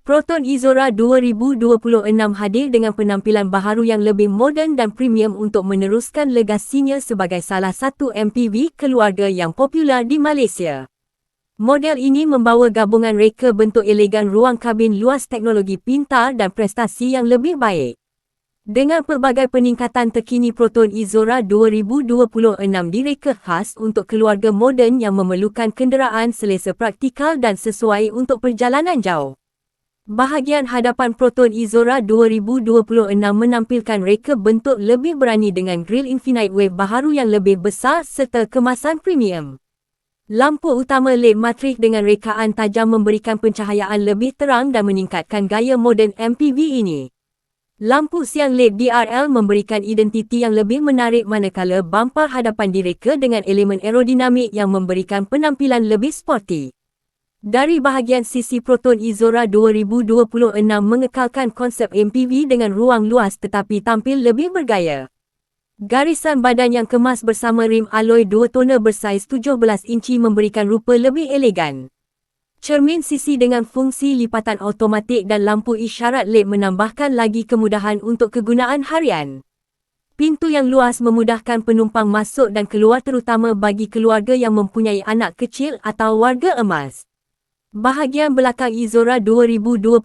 Proton Izora 2026 hadir dengan penampilan baharu yang lebih moden dan premium untuk meneruskan legasinya sebagai salah satu MPV keluarga yang popular di Malaysia. Model ini membawa gabungan reka bentuk elegan, ruang kabin luas, teknologi pintar dan prestasi yang lebih baik. Dengan pelbagai peningkatan terkini, Proton Izora 2026 direka khas untuk keluarga moden yang memerlukan kenderaan selesa, praktikal dan sesuai untuk perjalanan jauh. Bahagian hadapan Proton Izora 2026 menampilkan reka bentuk lebih berani dengan grill Infinite Wave baharu yang lebih besar serta kemasan premium. Lampu utama LED matrik dengan rekaan tajam memberikan pencahayaan lebih terang dan meningkatkan gaya moden MPV ini. Lampu siang LED DRL memberikan identiti yang lebih menarik, manakala bumper hadapan direka dengan elemen aerodinamik yang memberikan penampilan lebih sporty. Dari bahagian sisi, Proton Izora 2026 mengekalkan konsep MPV dengan ruang luas tetapi tampil lebih bergaya. Garisan badan yang kemas bersama rim alloy 2 tone bersaiz 17 inci memberikan rupa lebih elegan. Cermin sisi dengan fungsi lipatan automatik dan lampu isyarat LED menambahkan lagi kemudahan untuk kegunaan harian. Pintu yang luas memudahkan penumpang masuk dan keluar, terutama bagi keluarga yang mempunyai anak kecil atau warga emas. Bahagian belakang Izora 2026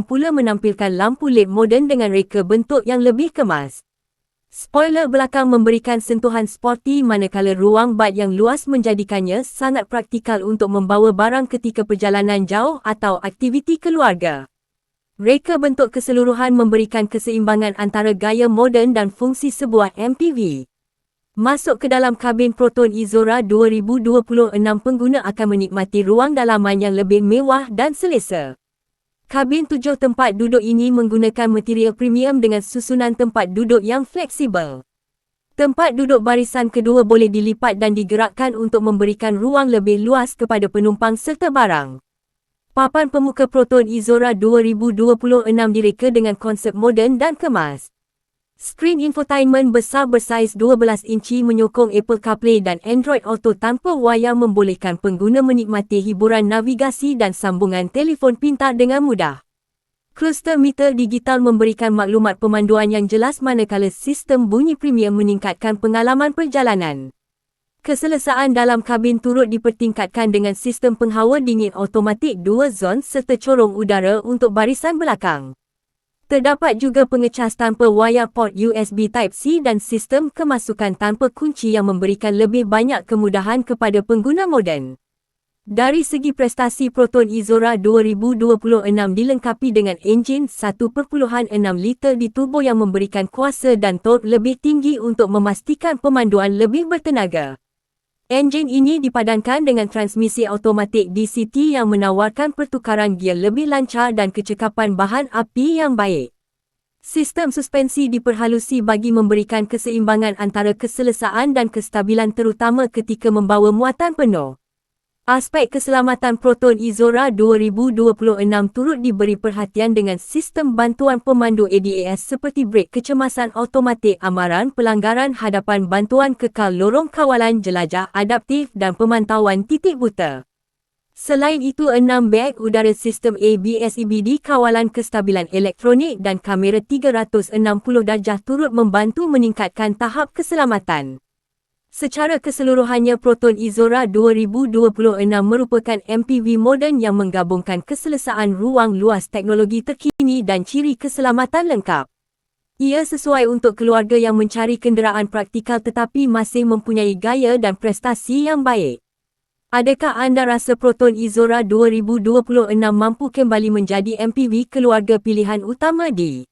pula menampilkan lampu LED moden dengan reka bentuk yang lebih kemas. Spoiler belakang memberikan sentuhan sporty, manakala ruang bak yang luas menjadikannya sangat praktikal untuk membawa barang ketika perjalanan jauh atau aktiviti keluarga. Reka bentuk keseluruhan memberikan keseimbangan antara gaya moden dan fungsi sebuah MPV. Masuk ke dalam kabin Proton Izora 2026, pengguna akan menikmati ruang dalaman yang lebih mewah dan selesa. Kabin 7 tempat duduk ini menggunakan material premium dengan susunan tempat duduk yang fleksibel. Tempat duduk barisan kedua boleh dilipat dan digerakkan untuk memberikan ruang lebih luas kepada penumpang serta barang. Papan pemuka Proton Izora 2026 direka dengan konsep moden dan kemas. Skrin infotainment besar bersaiz 12 inci menyokong Apple CarPlay dan Android Auto tanpa wayar, membolehkan pengguna menikmati hiburan navigasi dan sambungan telefon pintar dengan mudah. Cruise meter digital memberikan maklumat pemanduan yang jelas, manakala sistem bunyi premium meningkatkan pengalaman perjalanan. Keselesaan dalam kabin turut dipertingkatkan dengan sistem penghawa dingin automatik 2 zon serta corong udara untuk barisan belakang. Terdapat juga pengecas tanpa wayar, port USB Type-C dan sistem kemasukan tanpa kunci yang memberikan lebih banyak kemudahan kepada pengguna moden. Dari segi prestasi, Proton Izora 2026 dilengkapi dengan enjin 1.6 liter di-turbo yang memberikan kuasa dan torque lebih tinggi untuk memastikan pemanduan lebih bertenaga. Enjin ini dipadankan dengan transmisi automatik DCT yang menawarkan pertukaran gear lebih lancar dan kecekapan bahan api yang baik. Sistem suspensi diperhalusi bagi memberikan keseimbangan antara keselesaan dan kestabilan, terutama ketika membawa muatan penuh. Aspek keselamatan Proton Izora 2026 turut diberi perhatian dengan sistem bantuan pemandu ADAS seperti brek kecemasan automatik, amaran pelanggaran hadapan, bantuan kekal lorong, kawalan jelajah adaptif dan pemantauan titik buta. Selain itu, 6 beg udara, sistem ABS EBD, kawalan kestabilan elektronik dan kamera 360 darjah turut membantu meningkatkan tahap keselamatan. Secara keseluruhannya, Proton Izora 2026 merupakan MPV moden yang menggabungkan keselesaan, ruang luas, teknologi terkini dan ciri keselamatan lengkap. Ia sesuai untuk keluarga yang mencari kenderaan praktikal tetapi masih mempunyai gaya dan prestasi yang baik. Adakah anda rasa Proton Izora 2026 mampu kembali menjadi MPV keluarga pilihan utama di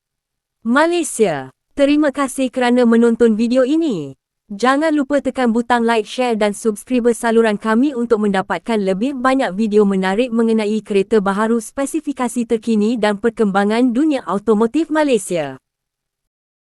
Malaysia? Terima kasih kerana menonton video ini. Jangan lupa tekan butang like, share dan subscribe saluran kami untuk mendapatkan lebih banyak video menarik mengenai kereta baharu, spesifikasi terkini dan perkembangan dunia automotif Malaysia.